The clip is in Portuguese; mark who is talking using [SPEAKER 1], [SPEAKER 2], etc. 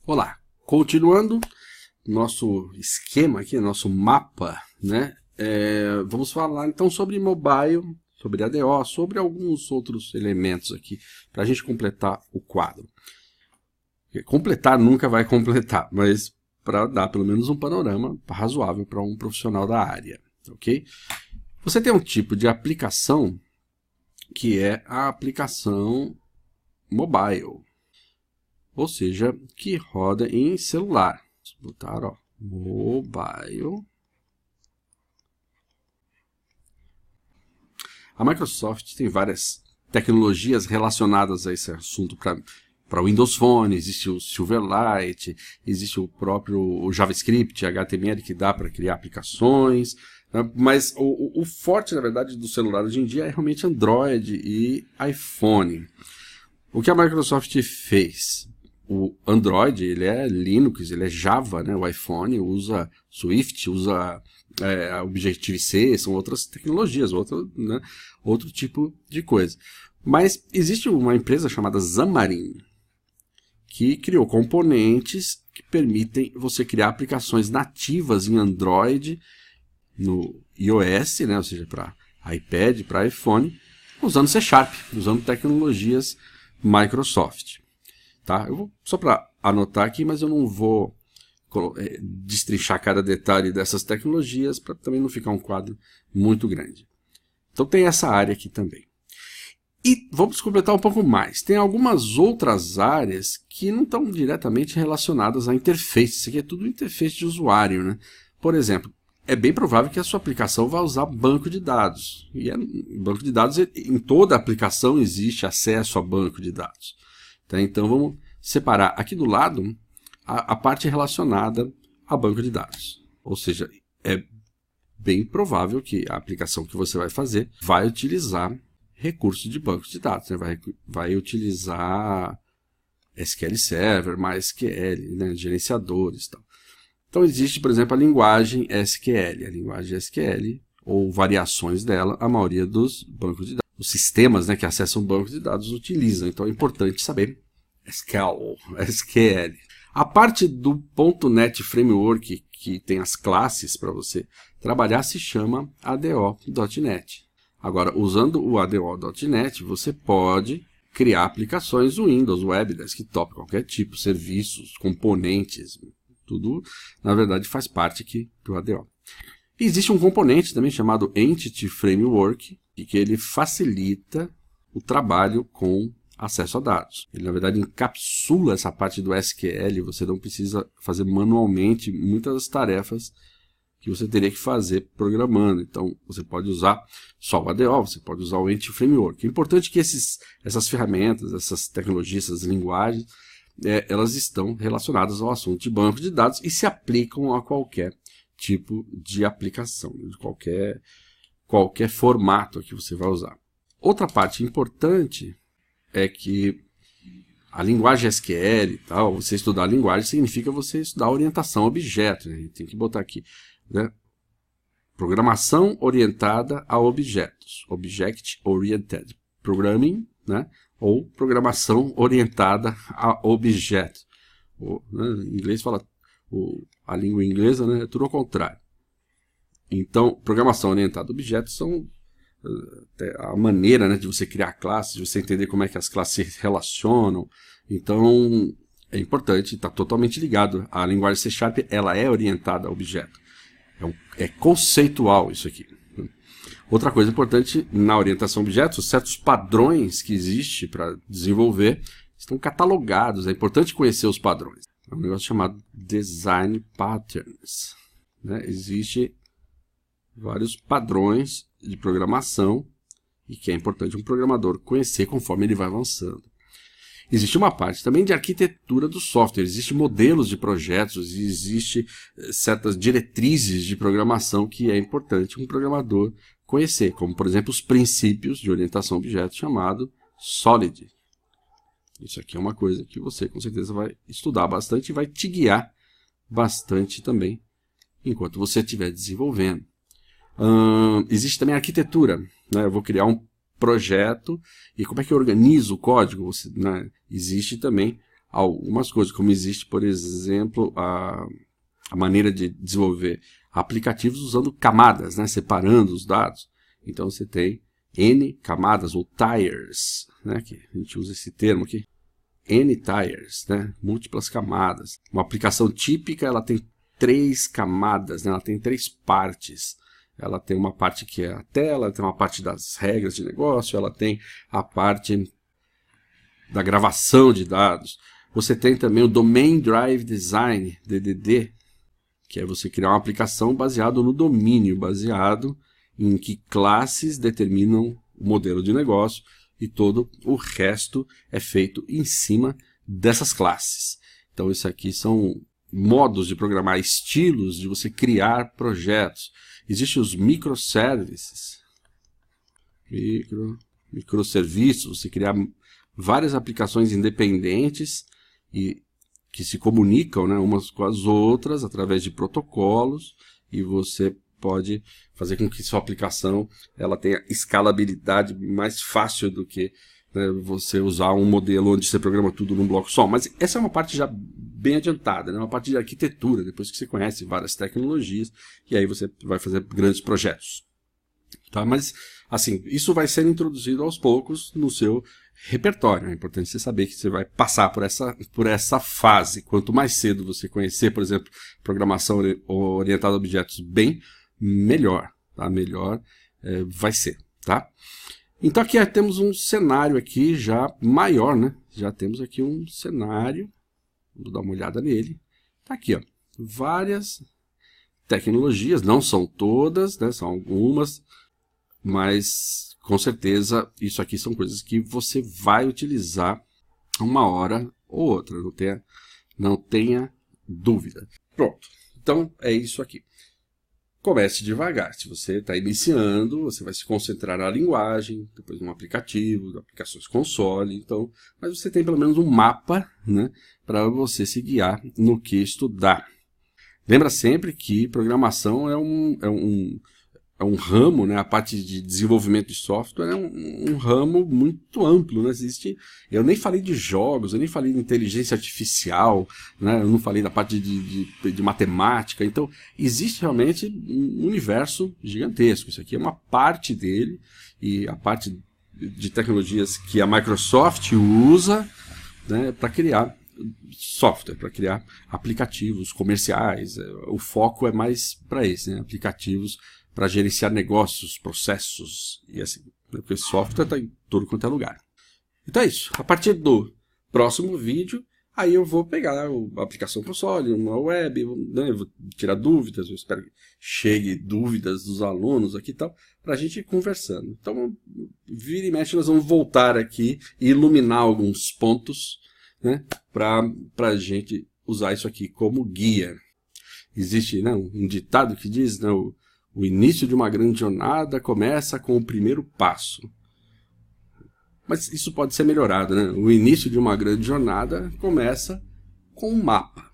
[SPEAKER 1] Olá, continuando nosso esquema aqui, nosso mapa, né? Vamos falar então sobre mobile, sobre ADO, sobre alguns outros elementos aqui, para a gente completar o quadro. Completar nunca vai completar, mas para dar pelo menos um panorama razoável para um profissional da área, ok? Você tem um tipo de aplicação que é a aplicação mobile, ou seja, que roda em celular. Vou botar, ó, mobile. A Microsoft tem várias tecnologias relacionadas a esse assunto para o Windows Phone. Existe o Silverlight, existe o próprio JavaScript, HTML, que dá para criar aplicações. Né? Mas o forte, na verdade, do celular hoje em dia é realmente Android e iPhone. O que a Microsoft fez? O Android, ele é Linux, ele é Java, né? O iPhone usa Swift, usa Objective-C, são outras tecnologias, outro tipo de coisa. Mas existe uma empresa chamada Xamarin, que criou componentes que permitem você criar aplicações nativas em Android, no iOS, né? Ou seja, para iPad, para iPhone, usando C#, usando tecnologias Microsoft. Tá? Eu vou só para anotar aqui, mas eu não vou destrinchar cada detalhe dessas tecnologias para também não ficar um quadro muito grande. Então tem essa área aqui também. E vamos completar um pouco mais. Tem algumas outras áreas que não estão diretamente relacionadas à interface. Isso aqui é tudo interface de usuário, né? Por exemplo, é bem provável que a sua aplicação vá usar banco de dados. E banco de dados, em toda aplicação existe acesso a banco de dados. Tá? Então vamos separar aqui do lado a parte relacionada a banco de dados. Ou seja, é bem provável que a aplicação que você vai fazer vai utilizar recursos de banco de dados. Né? Vai utilizar SQL Server, MySQL, né? Gerenciadores e tal. Então existe, por exemplo, a linguagem SQL. A linguagem SQL, ou variações dela, a maioria dos bancos de dados. Os sistemas, né, que acessam bancos de dados utilizam. Então é importante saber SQL. A parte do .NET Framework, que tem as classes para você trabalhar, se chama ADO.NET. Agora, usando o ADO.NET, você pode criar aplicações Windows, Web, Desktop, qualquer tipo, serviços, componentes, tudo, na verdade, faz parte aqui do ADO. E existe um componente também chamado Entity Framework, que ele facilita o trabalho com acesso a dados. Ele, na verdade, encapsula essa parte do SQL, você não precisa fazer manualmente muitas das tarefas que você teria que fazer programando. Então, você pode usar só o ADO, você pode usar o Entity Framework. É importante que essas ferramentas, essas tecnologias, essas linguagens, elas estão relacionadas ao assunto de banco de dados e se aplicam a qualquer tipo de aplicação, de qualquer formato que você vai usar. Outra parte importante é que a linguagem SQL e tal, você estudar a linguagem significa você estudar a orientação a objeto. Né? Tem que botar aqui, né? Programação orientada a objetos. Object Oriented Programming, né? Ou programação orientada a objeto. Né? Em inglês fala, a língua inglesa, né? É tudo ao contrário. Então, programação orientada a objetos são a maneira, né, de você criar classes, de você entender como é que as classes se relacionam. Então, é importante, está totalmente ligado. A linguagem C#, ela é orientada a objeto. É conceitual isso aqui. Outra coisa importante na orientação a objetos, certos padrões que existem para desenvolver estão catalogados. É importante conhecer os padrões. É um negócio chamado Design Patterns. Né? Existem vários padrões de programação e que é importante um programador conhecer conforme ele vai avançando. Existe uma parte também de arquitetura do software, existem modelos de projetos, existem certas diretrizes de programação que é importante um programador conhecer, como por exemplo os princípios de orientação a objetos chamado SOLID. Isso aqui é uma coisa que você com certeza vai estudar bastante e vai te guiar bastante também enquanto você estiver desenvolvendo. Existe também a arquitetura, né? Eu vou criar um projeto e como é que eu organizo o código? Né? Existe também algumas coisas, como existe, por exemplo, a maneira de desenvolver aplicativos usando camadas, né, separando os dados. Então você tem N camadas, ou tiers, né, que a gente usa esse termo aqui, N tiers, né, múltiplas camadas. Uma aplicação típica, ela tem 3 camadas, né, ela tem 3 partes. Ela tem uma parte que é a tela, tem uma parte das regras de negócio, ela tem a parte da gravação de dados. Você tem também o Domain Drive Design, DDD, que é você criar uma aplicação baseado no domínio, baseado em que classes determinam o modelo de negócio e todo o resto é feito em cima dessas classes. Então isso aqui são modos de programar, estilos de você criar projetos. Existem os microservices, microserviços, você criar várias aplicações independentes e que se comunicam, né, umas com as outras através de protocolos, e você pode fazer com que sua aplicação ela tenha escalabilidade mais fácil do que, né, você usar um modelo onde você programa tudo num bloco só. Mas essa é uma parte já bem adiantada, né, uma parte de arquitetura, depois que você conhece várias tecnologias, e aí você vai fazer grandes projetos. Tá? Mas, assim, isso vai ser introduzido aos poucos no seu repertório. É importante você saber que você vai passar por essa fase. Quanto mais cedo você conhecer, por exemplo, programação orientada a objetos bem, melhor. Tá? Melhor vai ser. Tá? Então aqui temos um cenário aqui já maior, né? Já temos aqui um cenário. Vamos dar uma olhada nele. Tá aqui, ó. Várias tecnologias, não são todas, né? São algumas, mas com certeza isso aqui são coisas que você vai utilizar uma hora ou outra, não tenha dúvida. Pronto, então é isso aqui. Comece devagar. Se você está iniciando, você vai se concentrar na linguagem, depois no aplicativo, aplicações console, então, mas você tem pelo menos um mapa, né, para você se guiar no que estudar. Lembra sempre que programação é um ramo, né? A parte de desenvolvimento de software é um ramo muito amplo, né? Eu nem falei de jogos, eu nem falei de inteligência artificial, né? Eu não falei da parte de matemática. Então, existe realmente um universo gigantesco. Isso aqui é uma parte dele, e a parte de tecnologias que a Microsoft usa, né, para criar software, para criar aplicativos comerciais. O foco é mais para esse, né? Aplicativos para gerenciar negócios, processos e assim. Porque software está em todo quanto é lugar. Então é isso. A partir do próximo vídeo, aí eu vou pegar a aplicação console, uma web, né, vou tirar dúvidas, eu espero que chegue dúvidas dos alunos aqui e tal, para a gente ir conversando. Então, vira e mexe, nós vamos voltar aqui e iluminar alguns pontos, né, para a gente usar isso aqui como guia. Existe, né, um ditado que diz, né, o início de uma grande jornada começa com o primeiro passo. Mas isso pode ser melhorado, né? O início de uma grande jornada começa com um mapa.